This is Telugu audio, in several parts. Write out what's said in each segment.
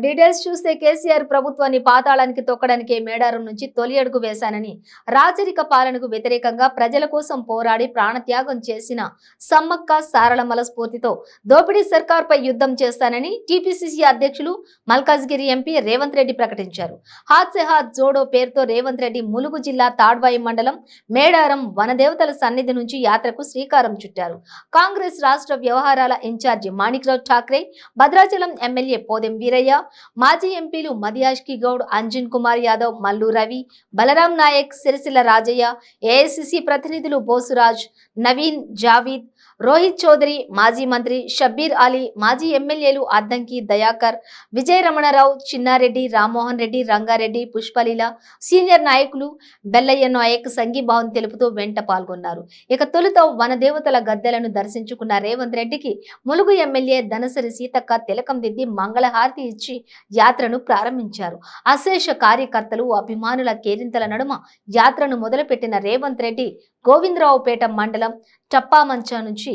డీటెయిల్స్ చూస్తే కేసీఆర్ ప్రభుత్వాన్ని పాతాళానికి తొక్కడానికి మేడారం నుంచి తొలి అడుగు వేశానని, రాజరిక పాలనకు వ్యతిరేకంగా ప్రజల కోసం పోరాడి ప్రాణత్యాగం చేసిన సమ్మక్క సారళమ్మల స్ఫూర్తితో దోపిడీ సర్కార్పై యుద్ధం చేస్తానని టీపీసీసీ అధ్యక్షులు మల్కాజ్గిరి ఎంపీ రేవంత్ రెడ్డి ప్రకటించారు. హాత్ సే హాత్ జోడో పేరుతో రేవంత్ రెడ్డి ములుగు జిల్లా తాడ్వాయి మండలం మేడారం వనదేవతల సన్నిధి నుంచి యాత్రకు శ్రీకారం చుట్టారు. కాంగ్రెస్ రాష్ట్ర వ్యవహారాల ఇన్ఛార్జి మాణిక్రావు ఠాక్రే, భద్రాచలం ఎమ్మెల్యే పోదెం వీరయ్య, మాజీ ఎంపీలు మదియాష్కి గౌడ్, అంజన్ కుమార్ యాదవ్, మల్లు రవి, బలరాం నాయక్, సిరిసిల్ల రాజయ్య, ఏఐసిసి ప్రతినిధులు బోసురాజ్, నవీన్, జావీద్, రోహిత్ చౌదరి, మాజీ మంత్రి షబ్బీర్ అలీ, మాజీ ఎమ్మెల్యేలు అద్దంకి దయాకర్, విజయ రమణారావు, చిన్నారెడ్డి, రామ్మోహన్ రెడ్డి, రంగారెడ్డి, పుష్పలీల, సీనియర్ నాయకులు బెల్లయ్య నాయక్ సంఘీభావం తెలుపుతూ వెంట పాల్గొన్నారు. ఇక తొలుత వనదేవతల గద్దెలను దర్శించుకున్న రేవంత్ రెడ్డికి ములుగు ఎమ్మెల్యే ధనసరి సీతక్క తిలకం దిద్ది మంగళహారతి ఇచ్చి యాత్రను ప్రారంభించారు. అశేష కార్యకర్తలు, అభిమానుల కేరింతల నడుమ యాత్రను మొదలుపెట్టిన రేవంత్ రెడ్డి గోవిందరావుపేట మండలం టప్పామంచ నుంచి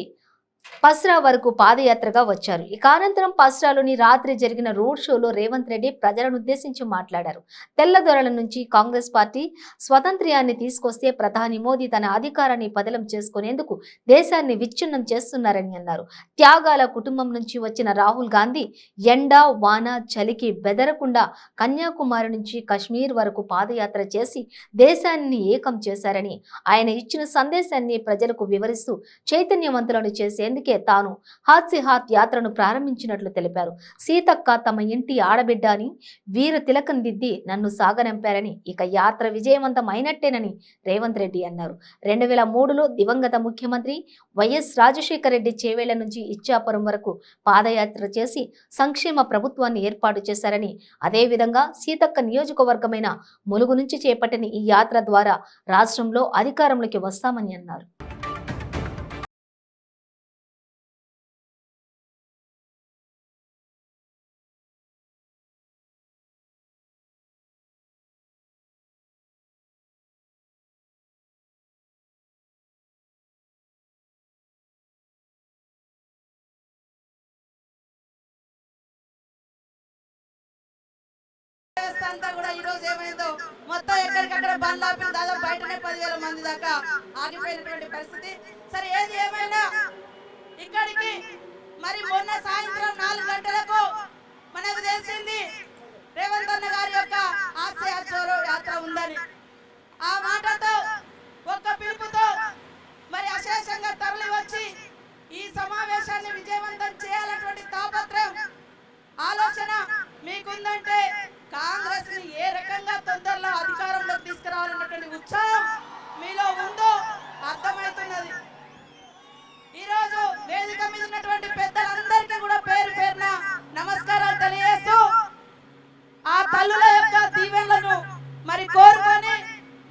పస్రా వరకు పాదయాత్రగా వచ్చారు. ఇక అనంతరం పస్రాలోని రాత్రి జరిగిన రోడ్ షోలో రేవంత్ రెడ్డి ప్రజలను ఉద్దేశించి మాట్లాడారు. తెల్లదొరల నుంచి కాంగ్రెస్ పార్టీ స్వతంత్ర్యాన్ని తీసుకొస్తే ప్రధాని మోదీ తన అధికారాన్ని పదిలం చేసుకునేందుకు దేశాన్ని విచ్ఛిన్నం చేస్తున్నారని అన్నారు. త్యాగాల కుటుంబం నుంచి వచ్చిన రాహుల్ గాంధీ ఎండ వాన చలికి బెదరకుండా కన్యాకుమారి నుంచి కశ్మీర్ వరకు పాదయాత్ర చేసి దేశాన్ని ఏకం చేశారని, ఆయన ఇచ్చిన సందేశాన్ని ప్రజలకు వివరిస్తూ చైతన్యవంతులను చేసేందుకు తాను హాత్ సే హాత్ యాత్రను ప్రారంభించినట్లు తెలిపారు. సీతక్క తమ ఇంటి ఆడబిడ్డ అని, వీర తిలకం దిద్ది నన్ను సాగనంపారని, ఇక యాత్ర విజయవంతం అయినట్టేనని రేవంత్ రెడ్డి అన్నారు. 2003లో దివంగత ముఖ్యమంత్రి వైఎస్ రాజశేఖర రెడ్డి చేవేళ్ల నుంచి ఇచ్చాపురం వరకు పాదయాత్ర చేసి సంక్షేమ ప్రభుత్వాన్ని ఏర్పాటు చేశారని, అదేవిధంగా సీతక్క నియోజకవర్గమైన ములుగు నుంచి చేపట్టిన ఈ యాత్ర ద్వారా రాష్ట్రంలో అధికారంలోకి వస్తామని అన్నారు. అంతా కూడా ఈ రోజు ఏమైందో మొత్తం ఎక్కడికక్కడ బండ్లు ఆపి దాదాపు బయటనే 10,000 మంది దాకా ఆగిపోయినటువంటి పరిస్థితి. సరే ఏది ఏమైనా ఇక్కడికి మరి మొన్న సాయంత్రం 4 గంటలకు మనకు తెలిసింది రేవంత్ అన్న గారి యొక్క ఆశయ జోరో యాత్ర ఉందని. ఆ మాటతో ఒక్క పిలుపుతో మరి అశేషంగా తరలి వచ్చి ఈ సమావేశాన్ని విజయవంతం చేయాలన్నటువంటి తాపత్రయం, ఆలోచన మీకుందంటే కాంగ్రెస్ ని ఏ రకంగా తొందరలో అధికారంలోకి తీసుకురావాలన్నటువంటి ఉత్సాహం మీలో ఉందో అర్థమవుతున్నది. ఈరోజు వేదిక మీద ఉన్నటువంటి పెద్దలందరికీ కూడా పేరు పేరున నమస్కారాలు తెలియజేస్తూ ఆ తల్లుల యొక్క దీవెనలను మరి కోరుకొని,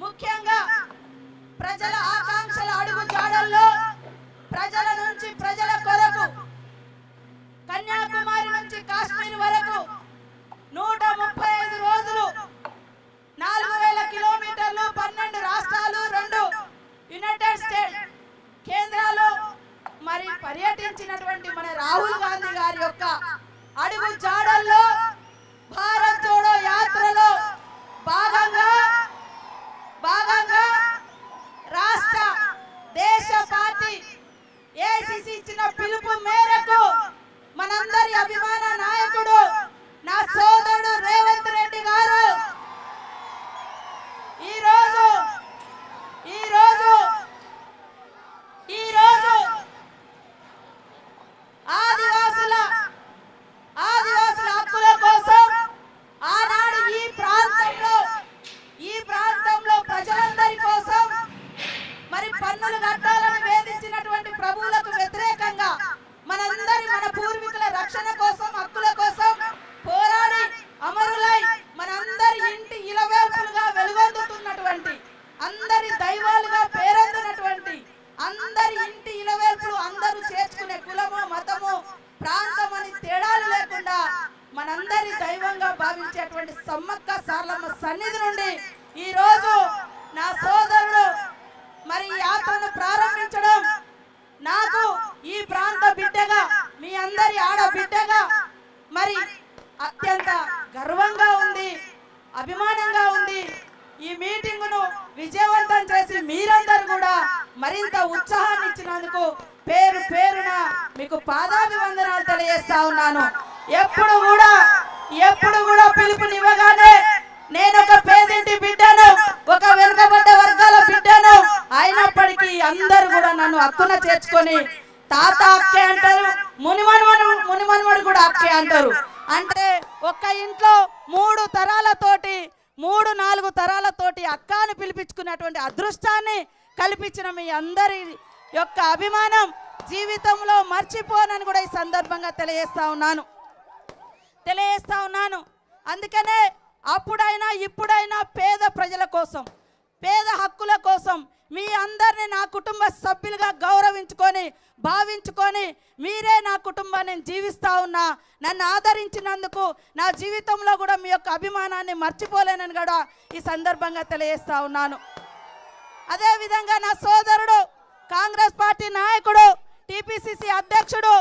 ముఖ్యంగా ప్రజల ఆకాంక్షల అడుగు జాడల్లో ప్రజల నుంచి ప్రజల కొరకు కన్యాకుమారి నుంచి కాశ్మీర్ వరకు 135 రోజులు 4,000 కిలోమీటర్లు 12 రాష్ట్రాలు 2 యునైటెడ్ స్టేట్స్ కేంద్రాలు మరి పర్యటించినటువంటి మన రాహుల్ గాంధీ గారి యొక్క అడుగు జాడల్లో భారత్ జోడో యాత్రలో భాగంగా రాష్ట్ర దేశ పార్టీ ఏఐసిసి ఇచ్చిన పిలుపు మేరకు మనందరి అభిమాన నాయకుడు నా సోదరుడు రేవంత్ రెడ్డి గారు ఈరోజు ఆదివాసుల హక్కుల కోసం ఆనాడు ఈ ప్రాంతంలో ప్రజలందరి కోసం మరి పన్నులు కట్టాలని వేధించినటువంటి ప్రభువులకు వ్యతిరేకంగా మన పూర్వీకుల రక్షణ కోసం, హక్కుల కోసం పోరాడి అమరులై మనందరి ఇంటి ఇలవేల్పులుగా వెలుగొందుతున్నటువంటి, అందరి దైవాలుగా పేరొందినటువంటి, అందరి ఇంటి ఇలవేల్పులు అందరూ చేర్చుకునే కులము, మతము, ప్రాంతం అని తేడాలు లేకుండా మనందరి దైవంగా భావించేటువంటి సమ్మక్క సారళమ్మ సన్నిధి నుండి ఈ రోజు నా సోదరుడు మరి యాత్రను ప్రారంభించడం నాకు ఈ ప్రాంత బిడ్డగా, మీ అందరి ఆడబిడ్డగా మరి అత్యంత గర్వంగా ఉంది, అభిమానంగా ఉంది. ఈ మీటింగును విజయవంతం చేసి మీరందరూ కూడా మరింత ఉత్సాహాన్ని ఇచ్చినందుకు పేరు పేరున మీకు పాదాభివందనాలు తెలియజేస్తా ఉన్నాను. ఎప్పుడు కూడా పిలుపునివ్వగానే నేను ఒక పేదింటి బిడ్డను, ఒక వెనుకబడ్డ వర్గాల బిడ్డను అయినప్పటికీ అందరూ కూడా నన్ను హక్కున చేర్చుకొని తాత అక్కే అంటారు, మునిమనుమడు కూడా అక్కే అంటారు. అంటే ఒక్క ఇంట్లో 3 తరాలతోటి 3-4 తరాలతోటి అక్కని పిలిపించుకున్నటువంటి అదృష్టాన్ని కల్పించిన మీ అందరి యొక్క అభిమానం జీవితంలో మర్చిపోనని కూడా ఈ సందర్భంగా తెలియజేస్తా ఉన్నాను. అందుకనే అప్పుడైనా ఇప్పుడైనా పేద ప్రజల కోసం, పేద హక్కుల కోసం మీ అందరినీ నా కుటుంబ సభ్యులుగా భావించుకొని మీరే నా కుటుంబాన్ని జీవిస్తా ఉన్నా. నన్ను ఆదరించినందుకు నా జీవితంలో కూడా మీ యొక్క అభిమానాన్ని మర్చిపోలేనని కూడా ఈ సందర్భంగా తెలియజేస్తా ఉన్నాను. అదేవిధంగా నా సోదరుడు కాంగ్రెస్ పార్టీ నాయకుడు టీపీసీసీ అధ్యక్షుడు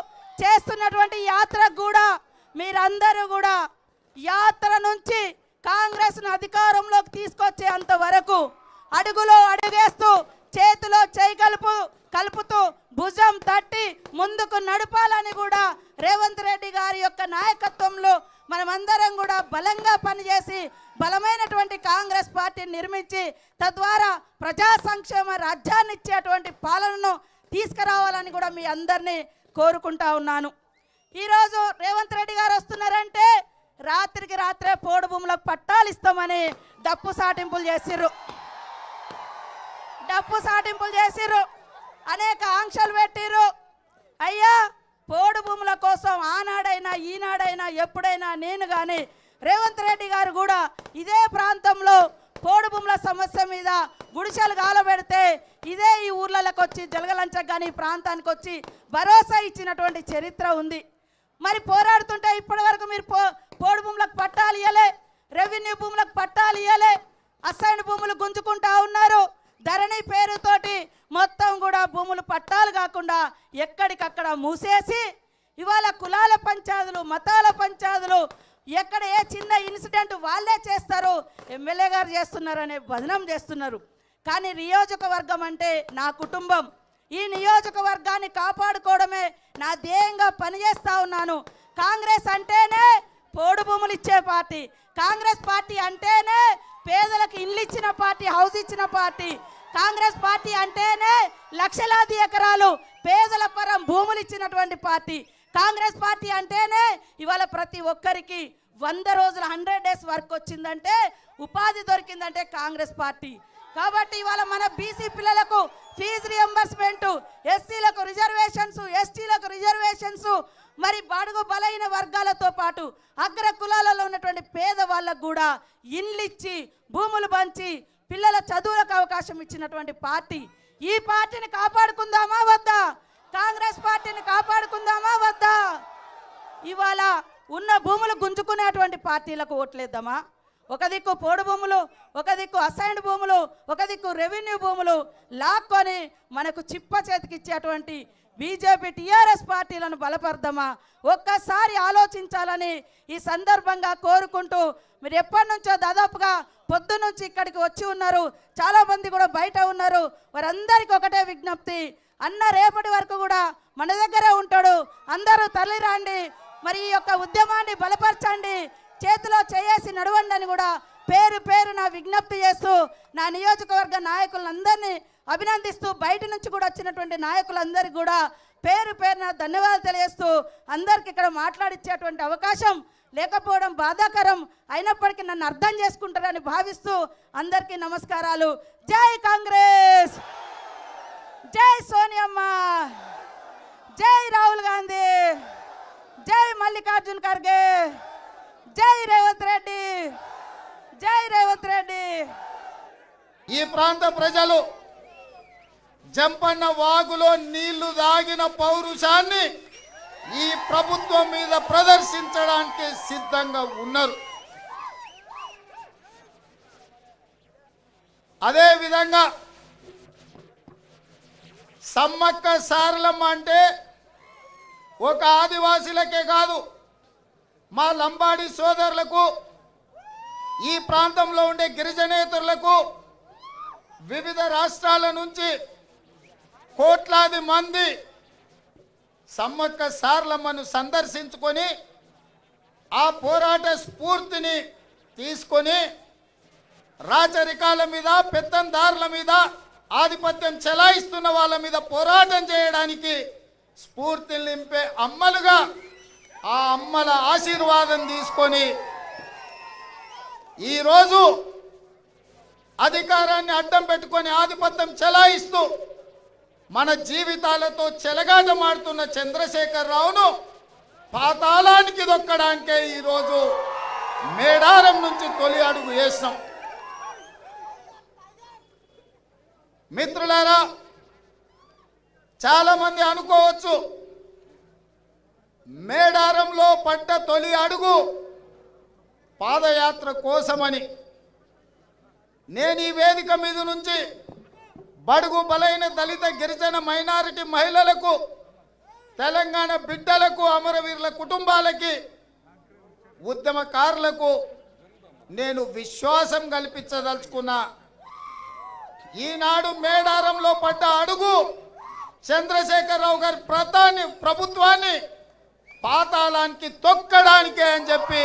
చేస్తున్నటువంటి యాత్రకు కూడా మీరందరూ కూడా యాత్ర నుంచి కాంగ్రెస్ను అధికారంలోకి తీసుకొచ్చేంత వరకు అడుగులో అడుగేస్తూ చేతిలో చేయి కలుపుతూ భుజం తట్టి ముందుకు నడపాలని కూడా రేవంత్ రెడ్డి గారి యొక్క నాయకత్వంలో మనమందరం కూడా బలంగా పనిచేసి బలమైనటువంటి కాంగ్రెస్ పార్టీని నిర్మించి తద్వారా ప్రజా సంక్షేమ రాజ్యాన్ని ఇచ్చేటువంటి పాలనను తీసుకురావాలని కూడా మీ అందరినీ కోరుకుంటా ఉన్నాను. ఈరోజు రేవంత్ రెడ్డి గారు వస్తున్నారంటే రాత్రికి రాత్రే పోడు భూములకు పట్టాలు ఇస్తామని డప్పు సాటింపులు చేసిర్రు, అనేక ఆంక్షలు పెట్టిర్రు. అయ్యా, పోడు భూముల కోసం ఆనాడైనా ఈనాడైనా ఎప్పుడైనా నేను కానీ రేవంత్ రెడ్డి గారు కూడా ఇదే ప్రాంతంలో పోడు భూముల సమస్య మీద గుడిసెలు గాలబెడితే ఇదే ఈ ఊర్లలోకి వచ్చి జలగలంచకు కానీ ఈ ప్రాంతానికి వచ్చి భరోసా ఇచ్చినటువంటి చరిత్ర ఉంది. మరి పోరాడుతుంటే ఇప్పటి వరకు మీరు పోడు భూములకు పట్టాలు ఇవ్వలే, రెవెన్యూ భూములకు పట్టాలు ఇవ్వలే, అసైన్ భూములు గుంజుకుంటా ఉన్నారు. ధరణి పేరుతోటి మొత్తం కూడా భూములు పట్టాలు కాకుండా ఎక్కడికక్కడ మూసేసి ఇవాళ కులాల పంచాయతీలు, మతాల పంచాయతీలు, ఎక్కడ ఏ చిన్న ఇన్సిడెంట్ వాళ్ళే చేస్తారు, ఎమ్మెల్యే గారు చేస్తున్నారనే బదనం చేస్తున్నారు. కానీ నియోజకవర్గం అంటే నా కుటుంబం, ఈ నియోజకవర్గాన్ని కాపాడుకోవడమే నా ధ్యేయంగా పనిచేస్తా ఉన్నాను. కాంగ్రెస్ అంటేనే పోడు భూములు ఇచ్చే పార్టీ, కాంగ్రెస్ పార్టీ అంటేనే పేదలకు ఇల్లు ఇచ్చిన పార్టీ, హౌస్ ఇచ్చిన పార్టీ, కాంగ్రెస్ పార్టీ అంటేనే లక్షలాది ఎకరాలు పేదల పరం భూములు ఇచ్చినటువంటి పార్టీ, కాంగ్రెస్ పార్టీ అంటేనే ఇవాళ ప్రతి ఒక్కరికి 100 రోజుల 100 డేస్ వర్క్ వచ్చిందంటే, ఉపాధి దొరికిందంటే కాంగ్రెస్ పార్టీ. కాబట్టి ఇవాళ మన బీసీ పిల్లలకు ఫీజు రియంబర్స్మెంట్, ఎస్సీలకు రిజర్వేషన్స్, ఎస్టీలకు రిజర్వేషన్స్, మరి బడుగు బలైన వర్గాలతో పాటు అగ్ర కులాలలో ఉన్నటువంటి పేద వాళ్ళకు కూడా ఇండ్లు ఇచ్చి భూములు పంచి పిల్లల చదువులకు అవకాశం ఇచ్చినటువంటి పార్టీ. ఈ పార్టీని కాపాడుకుందామా వద్దా? కాంగ్రెస్ పార్టీని కాపాడుకుందామా వద్దా? ఇవాళ ఉన్న భూములు గుంజుకునేటువంటి పార్టీలకు ఓట్లేద్దామా? ఒక దిక్కు పోడు భూములు, ఒక దిక్కు అసైన్డ్ భూములు, ఒక దిక్కు రెవెన్యూ భూములు లాక్కొని మనకు చిప్ప చేతికిచ్చేటువంటి బీజేపీ టీఆర్ఎస్ పార్టీలను బలపడదామా? ఒక్కసారి ఆలోచించాలని ఈ సందర్భంగా కోరుకుంటూ, మీరు ఎప్పటి నుంచో దాదాపుగా పొద్దు నుంచి ఇక్కడికి వచ్చి ఉన్నారు, చాలామంది కూడా బయట ఉన్నారు. వారందరికీ ఒకటే విజ్ఞప్తి, అన్న రేపటి వరకు కూడా మన దగ్గరే ఉంటాడు, అందరూ తల్లి రండి, మరి ఈ యొక్క ఉద్యమాన్ని బలపరచండి, చేతిలో చేసి నడవండి అని కూడా పేరు పేరున విజ్ఞప్తి చేస్తూ నా నియోజకవర్గ నాయకులందరినీ అభినందిస్తూ, బయట నుంచి కూడా వచ్చినటువంటి నాయకులందరికీ కూడా పేరు పేరున ధన్యవాదాలు తెలియజేస్తూ, అందరికి ఇక్కడ మాట్లాడించేటువంటి అవకాశం లేకపోవడం బాధాకరం, అయినప్పటికీ నన్ను అర్థం చేసుకుంటారని భావిస్తూ అందరికీ నమస్కారాలు. జై కాంగ్రెస్, జై సోనియమ్మ, జై రాహుల్ గాంధీ, జై మల్లికార్జున్ ఖర్గే, జై రేవంత్ రెడ్డి, జై రేవంత్ రెడ్డి. ఈ ప్రాంత ప్రజలు జంపన్న వాగులో నీళ్లు దాగిన పౌరుషాన్ని ఈ ప్రభుత్వం మీద ప్రదర్శించడానికి సిద్ధంగా ఉన్నారు. అదే విధంగా సమ్మక్క సారలమ్మ అంటే ఒక ఆదివాసీలకే కాదు, మా లంబాడి సోదరులకు, ఈ ప్రాంతంలో ఉండే గిరిజనేతరులకు, వివిధ రాష్ట్రాల నుంచి కోట్లాది మంది సమ్మక్క సారలమ్మను సందర్శించుకొని ఆ పోరాట స్ఫూర్తిని తీసుకొని రాచరికాల మీద, పెత్తందారుల మీద, ఆధిపత్యం చెలాయిస్తున్న వాళ్ళ మీద పోరాటం చేయడానికి స్ఫూర్తి నింపే అమ్మలుగా ఆ అమ్మల ఆశీర్వాదం తీసుకొని ఈరోజు అధికారాన్ని అడ్డం పెట్టుకొని ఆధిపత్యం చెలాయిస్తూ మన జీవితాలతో చెలగాటమాడుతున్న చంద్రశేఖరరావును పాతాళానికి దొక్కడానికే ఈరోజు మేడారం నుంచి తొలి అడుగు వేసినాం. మిత్రులారా, చాలా మంది అనుకోవచ్చు మేడారంలో పడ్డ తొలి అడుగు పాదయాత్ర కోసమని. నేను ఈ వేదిక మీద నుంచి బడుగు బలైన దళిత గిరిజన మైనారిటీ మహిళలకు, తెలంగాణ బిడ్డలకు, అమరవీరుల కుటుంబాలకి, ఉద్యమకారులకు నేను విశ్వాసం కల్పించదలుచుకున్నా. ఈనాడు మేడారంలో పడ్డ అడుగు చంద్రశేఖరరావు గారి ప్రభుత్వాన్ని పాతాళానికి తొక్కడానికే అని చెప్పి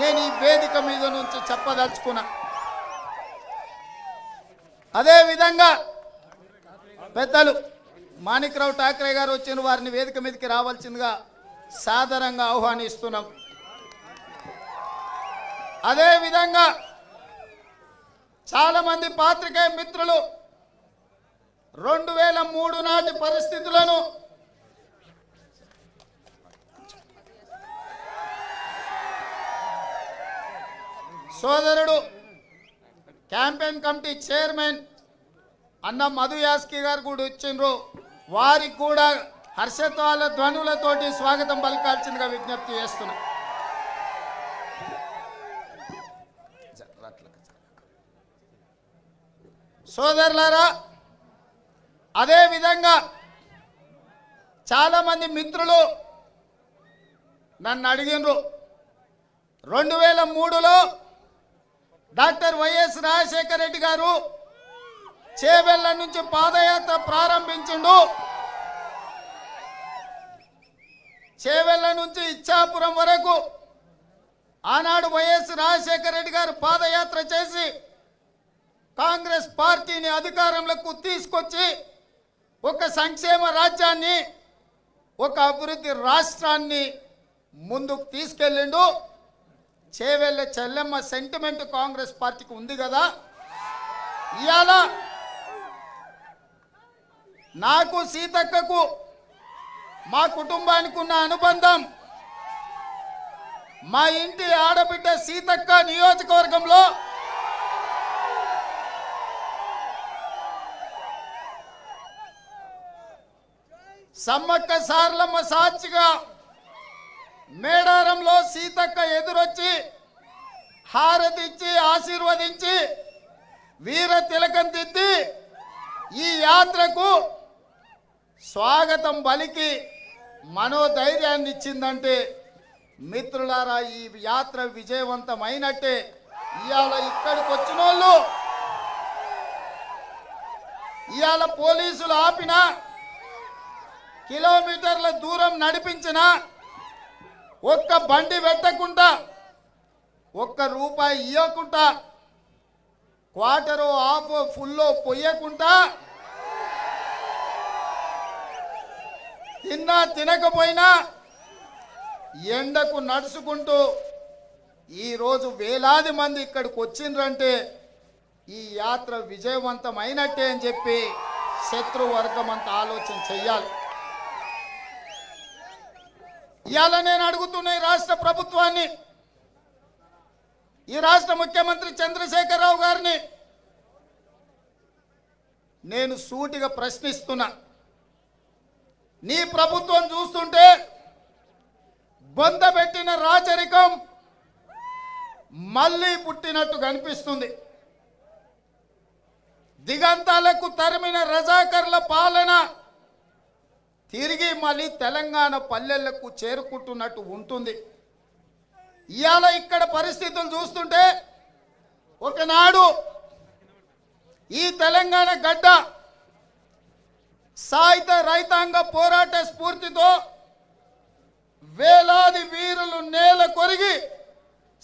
నేను ఈ వేదిక మీద నుంచి చెప్పదలుచుకున్నా. అదేవిధంగా పెద్దలు మాణిక్రావు ఠాక్రే గారు వచ్చిన వారిని వేదిక మీదకి రావాల్సిందిగా సాదరంగా ఆహ్వానిస్తున్నాం. అదేవిధంగా చాలామంది పాత్రికేయ మిత్రులు 2003 నాటి పరిస్థితులను సోదరుడు క్యాంపెయిన్ కమిటీ చైర్మన్ అన్న మధు యాస్కి గారు కూడా వచ్చిండ్రు. వారికి కూడా హర్షత్వాల ధ్వనులతోటి స్వాగతం పలకాల్సిందిగా విజ్ఞప్తి చేస్తున్నా. సోదరులారా, అదేవిధంగా చాలామంది మిత్రులు నన్ను అడిగినరు, 2003లో డాక్టర్ వైఎస్ రాజశేఖర రెడ్డి గారు చేవెళ్ళ నుంచి పాదయాత్ర ప్రారంభించిండు. చేవెళ్ళ నుంచి ఇచ్చాపురం వరకు ఆనాడు వైఎస్ రాజశేఖర రెడ్డి గారు పాదయాత్ర చేసి కాంగ్రెస్ పార్టీని అధికారంలోకి తీసుకొచ్చి ఒక సంక్షేమ రాజ్యాన్ని, ఒక అభివృద్ధి రాష్ట్రాన్ని ముందుకు తీసుకెళ్ళిండు. చేవెళ్ళ చెల్లెమ్మ సెంటిమెంట్ కాంగ్రెస్ పార్టీకి ఉంది కదా. ఇవాళ నాకు సీతక్కకు మా కుటుంబానికి ఉన్న అనుబంధం, మా ఇంటి ఆడబిడ్డ సీతక్క నియోజకవర్గంలో సమ్మక్క సారలమ్మ సాక్షిగా మేడారంలో సీతక్క ఎదురొచ్చి హారతిచ్చి ఆశీర్వదించి వీర తిలకం దిద్ది ఈ యాత్రకు స్వాగతం పలికి మనోధైర్యాన్ని ఇచ్చిందంటే మిత్రులారా, ఈ యాత్ర విజయవంతమైనట్టే. ఇవాళ ఇక్కడికి వచ్చిన వాళ్ళు, ఇవాళ పోలీసులు ఆపినా, కిలోమీటర్ల దూరం నడిపించిన, ఒక్క బండి పెట్టకుండా, ఒక్క రూపాయి ఇవ్వకుండా, క్వార్టరో హాఫ్ ఫుల్లో పొయ్యకుండా, తిన్నా తినకపోయినా ఎండకు నడుచుకుంటూ ఈరోజు వేలాది మంది ఇక్కడికి వచ్చిండ్రంటే ఈ యాత్ర విజయవంతమైనట్టే అని చెప్పి శత్రువర్గం అంతా ఆలోచన చెయ్యాలి. ఇవాళ నేను అడుగుతున్న ఈ రాష్ట్ర ప్రభుత్వాన్ని, ఈ రాష్ట్ర ముఖ్యమంత్రి చంద్రశేఖరరావు గారిని నేను సూటిగా ప్రశ్నిస్తున్నా. నీ ప్రభుత్వం చూస్తుంటే బొందబెట్టిన రాచరికం మళ్ళీ పుట్టినట్టు కనిపిస్తుంది. దిగంతాలకు తరిమిన రజాకర్ల పాలన తిరిగి మళ్ళీ తెలంగాణ పల్లెలకు చేరుకుంటున్నట్టు ఉంటుంది. ఇవాళ ఇక్కడ పరిస్థితులు చూస్తుంటే ఒకనాడు ఈ తెలంగాణ గడ్డ సాయుధ రైతాంగ పోరాట స్ఫూర్తితో వేలాది వీరులు నేల కొరిగి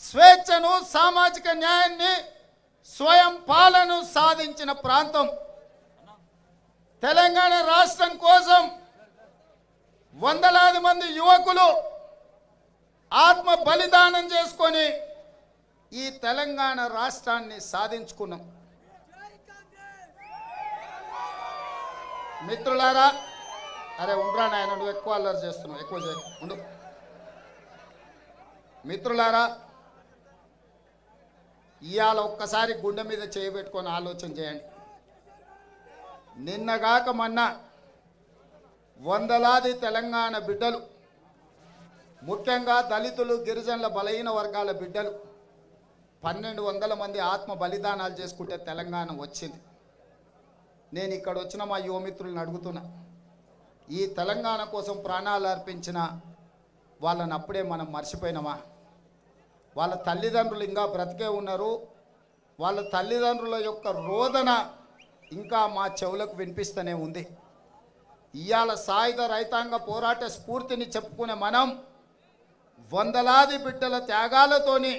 స్వేచ్ఛను, సామాజిక న్యాయాన్ని, స్వయం పాలన సాధించిన ప్రాంతం. తెలంగాణ రాష్ట్రం కోసం వందలాది మంది యువకులు ఆత్మ బలిదానం చేసుకొని ఈ తెలంగాణ రాష్ట్రాన్ని సాధించుకున్నాం. మిత్రులారా, అరే ఉండరా నాయన, నువ్వు ఎక్కువ అల్లరి చేస్తున్నావు, ఎక్కువ ఉండు. మిత్రులారా, ఇవాళ ఒక్కసారి గుండె మీద చేయబెట్టుకొని ఆలోచన చేయండి. నిన్నగాక మొన్న వందలాది తెలంగాణ బిడ్డలు, ముఖ్యంగా దళితులు, గిరిజనుల, బలహీన వర్గాల బిడ్డలు 1200 మంది ఆత్మ బలిదానాలు చేసుకుంటే తెలంగాణ వచ్చింది. నేను ఇక్కడ వచ్చిన మా యువమిత్రులను అడుగుతున్నా, ఈ తెలంగాణ కోసం ప్రాణాలు అర్పించిన వాళ్ళని అప్పుడే మనం మర్చిపోయినామా? వాళ్ళ తల్లిదండ్రులు ఇంకా బ్రతికే ఉన్నారు. వాళ్ళ తల్లిదండ్రుల యొక్క రోదన ఇంకా మా చెవులకు వినిపిస్తూనే ఉంది. ఇవాళ సాయుధ రైతాంగ పోరాట స్ఫూర్తిని చెప్పుకునే మనం వందలాది బిడ్డల త్యాగాలతోని,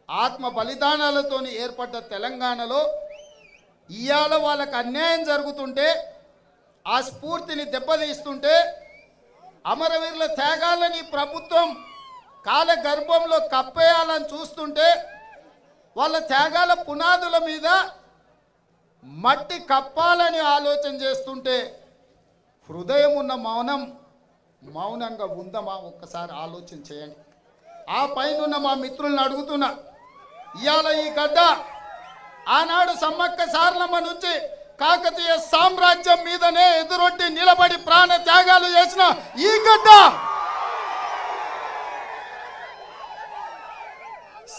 ఆత్మ బలిదానాలతోని ఏర్పడ్డ తెలంగాణలో ఇవాళ వాళ్ళకు అన్యాయం జరుగుతుంటే, ఆ స్ఫూర్తిని దెబ్బతీస్తుంటే, అమరవీరుల త్యాగాలని ప్రభుత్వం కాలగర్భంలో కప్పేయాలని చూస్తుంటే, వాళ్ళ త్యాగాల పునాదుల మీద మట్టి కప్పాలని ఆలోచన చేస్తుంటే హృదయం ఉన్న మౌనంగా ఉందమా? ఒక్కసారి ఆలోచన చేయండి. ఆ పైన మా మిత్రులను అడుగుతున్నా, ఇవాళ ఈ గడ్డ ఆనాడు సమ్మక్క సారలమ్మ నుంచి కాకతీయ సామ్రాజ్యం మీదనే ఎదురొడ్డి నిలబడి ప్రాణ త్యాగాలు చేసిన ఈ గడ్డ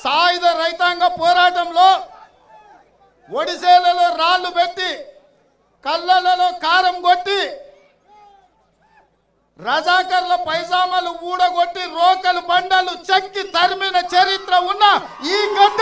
సాయుధ రైతాంగ పోరాటంలో ఒడిసేలలో రాళ్లు పెట్టి, కళ్ళలలో కారం కొట్టి, రజాకర్ల పైజామాలు ఊడగొట్టి, రోకలు బండలు చెక్కి తరిమిన చరిత్ర ఉన్న ఈ గడ్డ